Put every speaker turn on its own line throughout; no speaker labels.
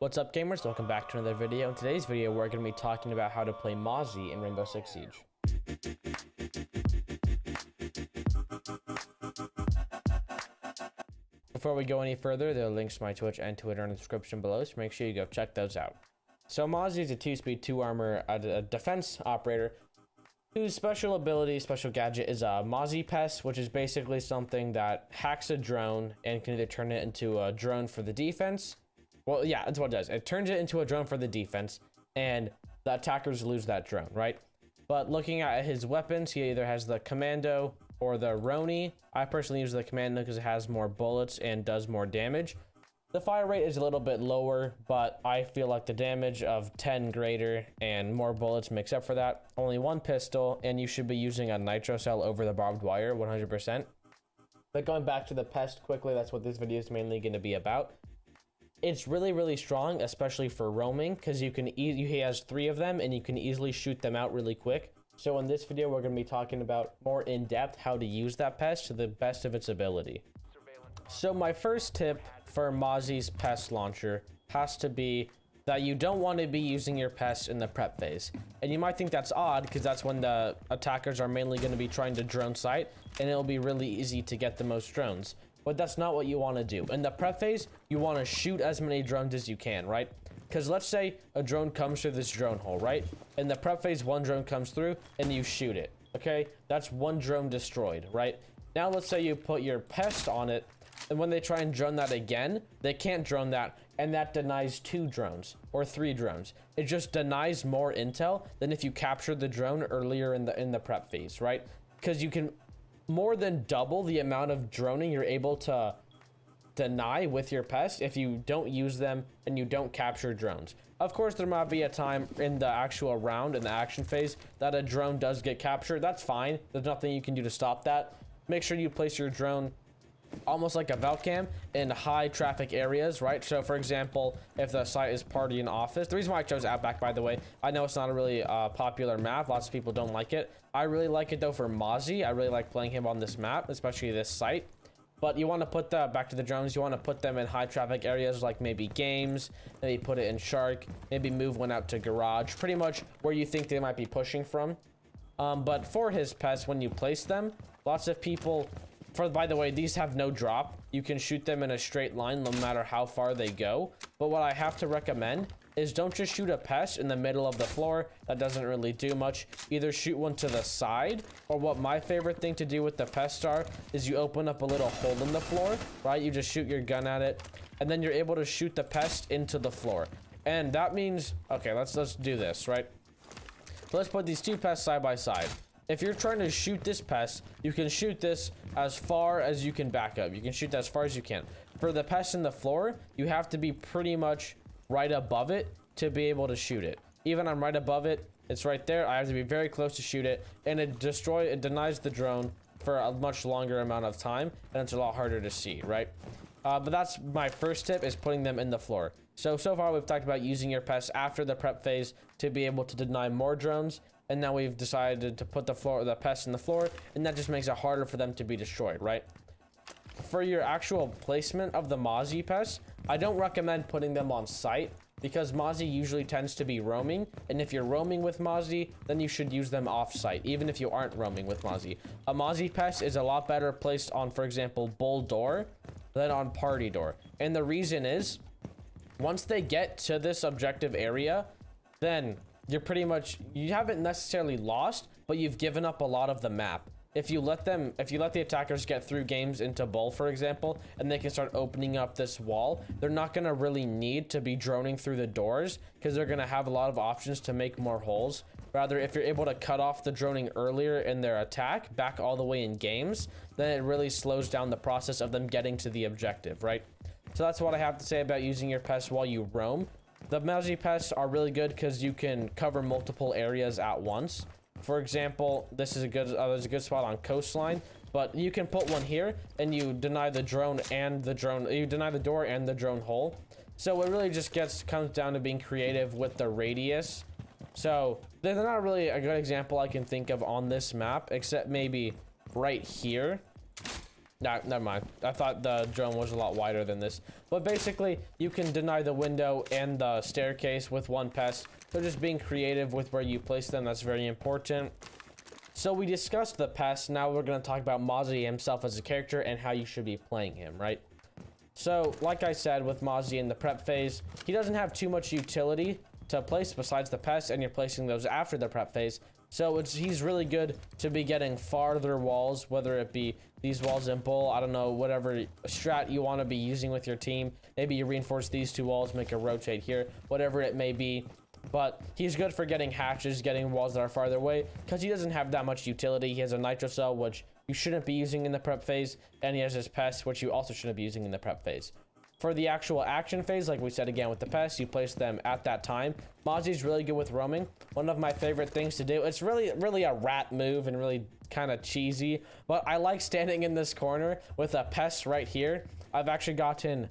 What's up, gamers? Welcome back to another video. In today's video, we're going to be talking about how to play Mozzie in Rainbow Six Siege. Before we go any further, there are links to my Twitch and Twitter in the description below, so make sure you go check those out. So Mozzie is a 2-speed, 2-armor a defense operator whose special ability, special gadget is a Mozzie Pests, which is basically something that hacks a drone and can either turn it into a drone for the defense. Well, yeah, that's what it does. It turns it into a drone for the defense, and the attackers lose that drone, right? But looking at his weapons, he either has the Commando or the Roni. I personally use the Commando because it has more bullets and does more damage. The fire rate is a little bit lower, but I feel like the damage of 10 greater and more bullets makes up for that. Only one pistol, and you should be using a nitro cell over the barbed wire, 100%. But going back to the pest quickly, that's what this video is mainly going to be about. It's really strong, especially for roaming, because he has 3 of them and you can easily shoot them out really quick. So in this video, we're going to be talking about more in depth how to use that pest to the best of its ability. So my first tip for Mozzie's pest launcher has to be that you don't want to be using your pests in the prep phase. And you might think that's odd because that's when the attackers are mainly going to be trying to drone sight, and it'll be really easy to get the most drones. But that's not what you want to do. In the prep phase, you want to shoot as many drones as you can, right? Because let's say a drone comes through this drone hole, right? In the prep phase, one drone comes through and you shoot it, okay? That's one drone destroyed, right? Now let's say you put your pest on it, and when they try and drone that again, they can't drone that, and that denies 2 drones or 3 drones. It just denies more intel than if you captured the drone earlier in the prep phase, right? Because you can more than double the amount of droning you're able to deny with your pest if you don't use them and you don't capture drones. Of course, there might be a time in the actual round, in the action phase, that a drone does get captured. That's fine. There's nothing you can do to stop that. Make sure you place your drone almost like a Valcam in high traffic areas, right? So for example, if the site is party and office, the reason why I chose Outback, by the way, I know it's not a really popular map. Lots of people don't like it. I really like it though for Mozzie. I really like playing him on this map, especially this site. But you want to put back to the drones, you want to put them in high traffic areas like maybe games, maybe put it in Shark, maybe move one out to garage, pretty much where you think they might be pushing from. But for his pests, when you place them, lots of people, by the way, these have no drop. You can shoot them in a straight line no matter how far they go. But what I have to recommend is don't just shoot a pest in the middle of the floor. That doesn't really do much. Either shoot one to the side, or what my favorite thing to do with the pests is you open up a little hole in the floor, right? You just shoot your gun at it, and then you're able to shoot the pest into the floor. And that means, okay, let's do this, right? So let's put these 2 pests side by side. If you're trying to shoot this pest, you can shoot this as far as you can back up. You can shoot that as far as you can. For the pest in the floor, you have to be pretty much right above it to be able to shoot it. Even I'm right above it, it's right there. I have to be very close to shoot it, and it denies the drone for a much longer amount of time, and it's a lot harder to see, right? But that's my first tip, is putting them in the floor. So far we've talked about using your pests after the prep phase to be able to deny more drones. And now we've decided to put the pests in the floor, and that just makes it harder for them to be destroyed, right? For your actual placement of the Mozzie pests, I don't recommend putting them on site because Mozzie usually tends to be roaming. And if you're roaming with Mozzie, then you should use them off site, even if you aren't roaming with Mozzie. A Mozzie pest is a lot better placed on, for example, bull door than on party door. And the reason is, once they get to this objective area, then you haven't necessarily lost, but you've given up a lot of the map. If you let the attackers get through games into bull, for example, and they can start opening up this wall, they're not going to really need to be droning through the doors because they're going to have a lot of options to make more holes. Rather, if you're able to cut off the droning earlier in their attack, back all the way in games, then it really slows down the process of them getting to the objective, right? So that's what I have to say about using your pests while you roam. The Mozzie pests are really good because you can cover multiple areas at once. For example, this is there's a good spot on coastline, but you can put one here and you deny the door and the drone hole. So it really just comes down to being creative with the radius. So they're not really a good example I can think of on this map, except maybe right here. Nah, never mind. I thought the drone was a lot wider than this. But basically, you can deny the window and the staircase with one pest. So just being creative with where you place them, that's very important. So we discussed the pests. Now we're going to talk about Mozzie himself as a character and how you should be playing him, right? So, like I said, with Mozzie in the prep phase, he doesn't have too much utility to place besides the pests, and you're placing those after the prep phase. So he's really good to be getting farther walls, whether it be these walls in bull, I don't know, whatever strat you want to be using with your team. Maybe you reinforce these two walls, make a rotate here, whatever it may be. But he's good for getting hatches, getting walls that are farther away, because he doesn't have that much utility. He has a nitro cell, which you shouldn't be using in the prep phase, and he has his pests, which you also shouldn't be using in the prep phase. For the actual action phase, like we said again with the pests, you place them at that time. Mozzie's really good with roaming. One of my favorite things to do. It's really a rat move and really kind of cheesy, but I like standing in this corner with a pest right here. I've actually gotten,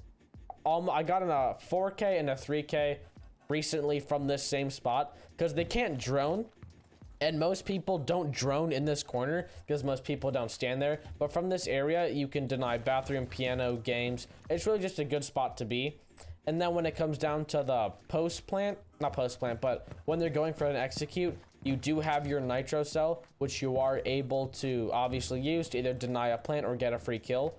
I got in a 4K and a 3K recently from this same spot because they can't drone. And most people don't drone in this corner because most people don't stand there. But from this area, you can deny bathroom, piano, games. It's really just a good spot to be. And then when it comes down to the not post plant, but when they're going for an execute, you do have your nitro cell, which you are able to obviously use to either deny a plant or get a free kill.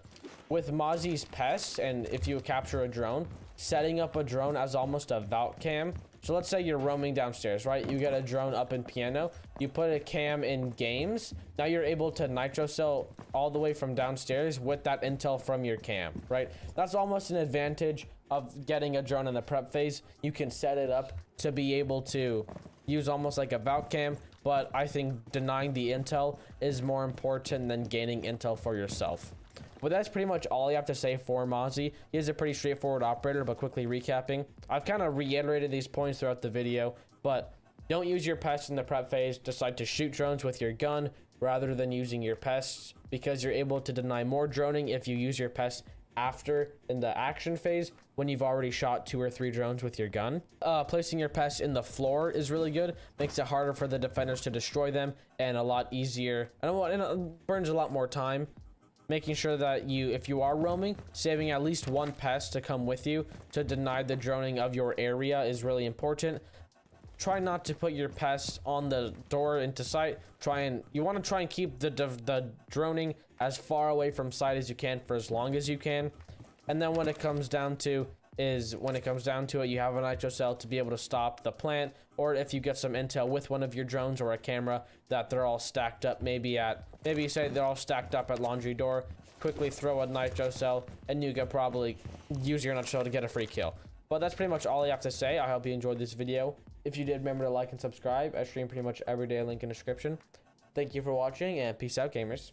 With Mozzie's pests, and if you capture a drone, setting up a drone as almost a vault cam. So let's say you're roaming downstairs, right? You get a drone up in piano, you put a cam in games. Now you're able to nitro cell all the way from downstairs with that intel from your cam, right? That's almost an advantage of getting a drone in the prep phase. You can set it up to be able to use almost like a vault cam, but I think denying the intel is more important than gaining intel for yourself. But that's pretty much all you have to say for Mozzie. He is a pretty straightforward operator, but quickly recapping, I've kind of reiterated these points throughout the video, but don't use your pests in the prep phase. Decide to shoot drones with your gun rather than using your pests, because you're able to deny more droning if you use your pests after in the action phase when you've already shot 2 or 3 drones with your gun. Placing your pests in the floor is really good. Makes it harder for the defenders to destroy them and a lot easier, and it burns a lot more time. Making sure that if you are roaming, saving at least one pest to come with you to deny the droning of your area is really important. Try not to put your pests on the door into sight. You want to try and keep the droning as far away from sight as you can for as long as you can. And then when it comes down to it, you have a nitro cell to be able to stop the plant, or if you get some intel with one of your drones or a camera that they're all stacked up, maybe you say they're all stacked up at laundry door, quickly throw a nitro cell and you could probably use your nitro cell to get a free kill. But that's pretty much all I have to say. I hope you enjoyed this video. If you did, remember to like and subscribe. I stream pretty much every day, link in the description. Thank you for watching, and peace out, gamers.